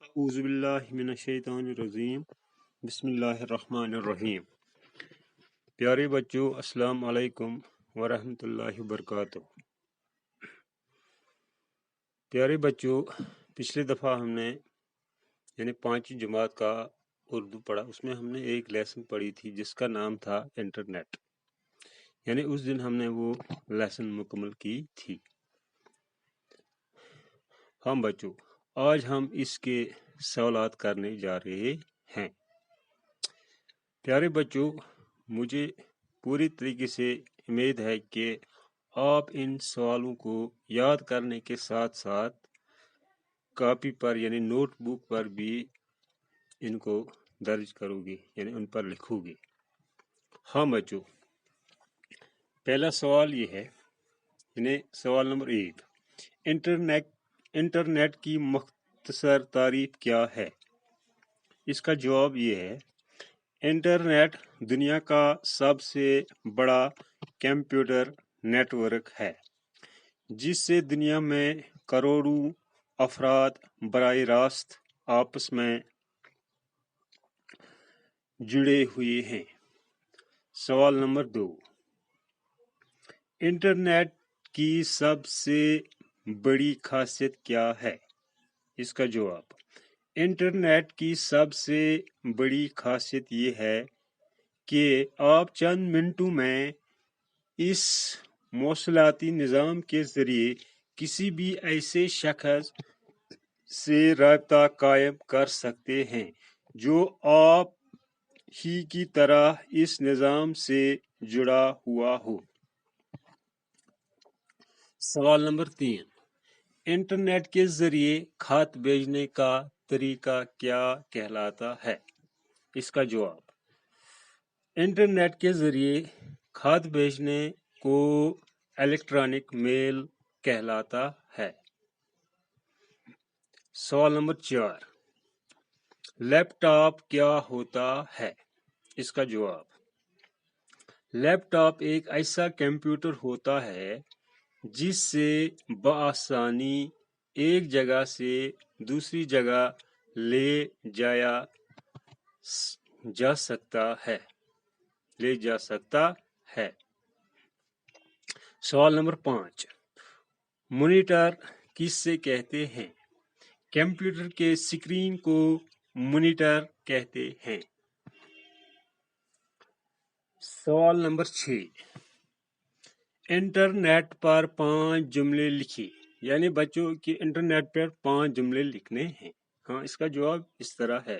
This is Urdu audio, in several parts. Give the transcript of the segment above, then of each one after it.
اعوذ باللہ من الشیطان الرجیم بسم اللہ الرحمن الرحیم۔ پیارے بچوں، السلام علیکم ورحمۃ اللہ وبرکاتہ۔ پیارے بچوں، پچھلے دفعہ ہم نے 5 جماعت کا اردو پڑھا، اس میں ہم نے ایک لیسن پڑھی تھی جس کا نام تھا انٹرنیٹ۔ اس دن ہم نے وہ لیسن مکمل کی تھی۔ ہم بچوں، آج ہم اس کے سوالات کرنے جا رہے ہیں۔ پیارے بچوں، مجھے پوری طریقے سے امید ہے کہ آپ ان سوالوں کو یاد کرنے کے ساتھ ساتھ کاپی پر نوٹ بک پر بھی ان کو درج کرو گے، ان پر لکھو گے۔ ہاں بچوں، پہلا سوال یہ ہے، سوال نمبر 1، انٹرنیٹ کی مختصر تعریف کیا ہے؟ اس کا جواب یہ ہے، انٹرنیٹ دنیا کا سب سے بڑا کمپیوٹر نیٹ ورک ہے جس سے دنیا میں کروڑوں افراد براہ راست آپس میں جڑے ہوئے ہیں۔ سوال نمبر 2، انٹرنیٹ کی سب سے بڑی خاصیت کیا ہے؟ اس کا جواب، انٹرنیٹ کی سب سے بڑی خاصیت یہ ہے کہ آپ چند منٹوں میں اس مواصلاتی نظام کے ذریعے کسی بھی ایسے شخص سے رابطہ قائم کر سکتے ہیں جو آپ ہی کی طرح اس نظام سے جڑا ہوا ہو۔ سوال نمبر 3، انٹرنیٹ کے ذریعے خط بھیجنے کا طریقہ کیا کہلاتا ہے؟ اس کا جواب، انٹرنیٹ کے ذریعے خط بھیجنے کو الیکٹرانک میل کہلاتا ہے۔ سوال نمبر 4، لیپ ٹاپ کیا ہوتا ہے؟ اس کا جواب، لیپ ٹاپ ایک ایسا کمپیوٹر ہوتا ہے جس سے بآسانی ایک جگہ سے دوسری جگہ لے جا سکتا ہے۔ سوال نمبر 5، مانیٹر کس سے کہتے ہیں؟ کمپیوٹر کے اسکرین کو مانیٹر کہتے ہیں۔ سوال نمبر 6، انٹرنیٹ پر 5 جملے لکھیں۔ بچوں کی انٹرنیٹ پر 5 جملے لکھنے ہیں۔ ہاں، اس کا جواب اس طرح ہے۔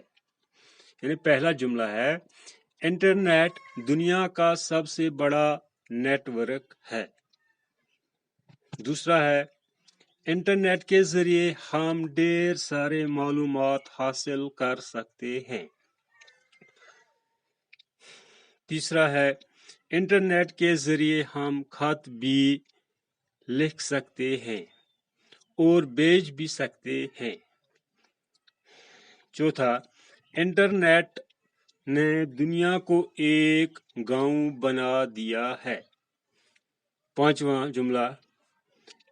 پہلا جملہ ہے، انٹرنیٹ دنیا کا سب سے بڑا نیٹ ورک ہے۔ دوسرا ہے، انٹرنیٹ کے ذریعے ہم ڈھیر سارے معلومات حاصل کر سکتے ہیں۔ تیسرا ہے، انٹرنیٹ کے ذریعے ہم خط بھی لکھ سکتے ہیں اور بھیج بھی سکتے ہیں۔ چوتھا، انٹرنیٹ نے دنیا کو ایک گاؤں بنا دیا ہے۔ پانچواں جملہ،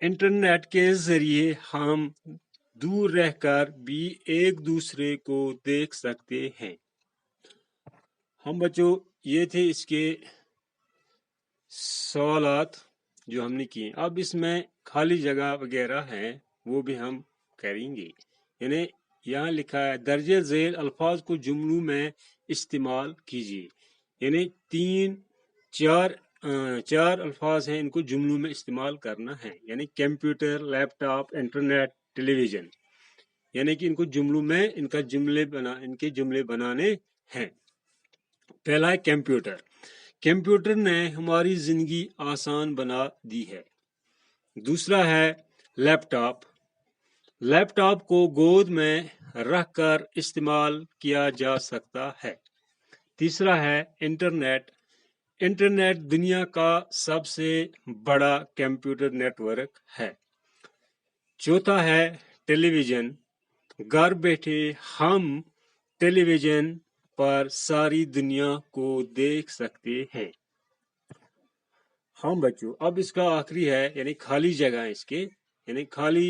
انٹرنیٹ کے ذریعے ہم دور رہ کر بھی ایک دوسرے کو دیکھ سکتے ہیں۔ ہم بچوں، یہ تھے اس کے سوالات جو ہم نے کیے۔ اب اس میں خالی جگہ وغیرہ ہیں، وہ بھی ہم کریں گے۔ یہاں لکھا ہے، درجہ ذیل الفاظ کو جملوں میں استعمال کیجیے۔ 4 الفاظ ہیں، ان کو جملوں میں استعمال کرنا ہے۔ کمپیوٹر، لیپ ٹاپ، انٹرنیٹ، ٹیلی ویژن۔ ان کو جملوں میں ان کے جملے بنانے ہیں۔ پہلا ہے کمپیوٹر۔ کمپیوٹر نے ہماری زندگی آسان بنا دی ہے۔ دوسرا ہے لیپ ٹاپ۔ لیپ ٹاپ کو گود میں رکھ کر استعمال کیا جا سکتا ہے۔ تیسرا ہے انٹرنیٹ۔ انٹرنیٹ دنیا کا سب سے بڑا کمپیوٹر نیٹ ورک ہے۔ چوتھا ہے ٹیلی ویژن۔ گھر بیٹھے ہم ٹیلی ویژن پر ساری دنیا کو دیکھ سکتے ہیں۔ ہاں بچوں، اب اس کا آخری ہے، خالی جگہ اس کے، خالی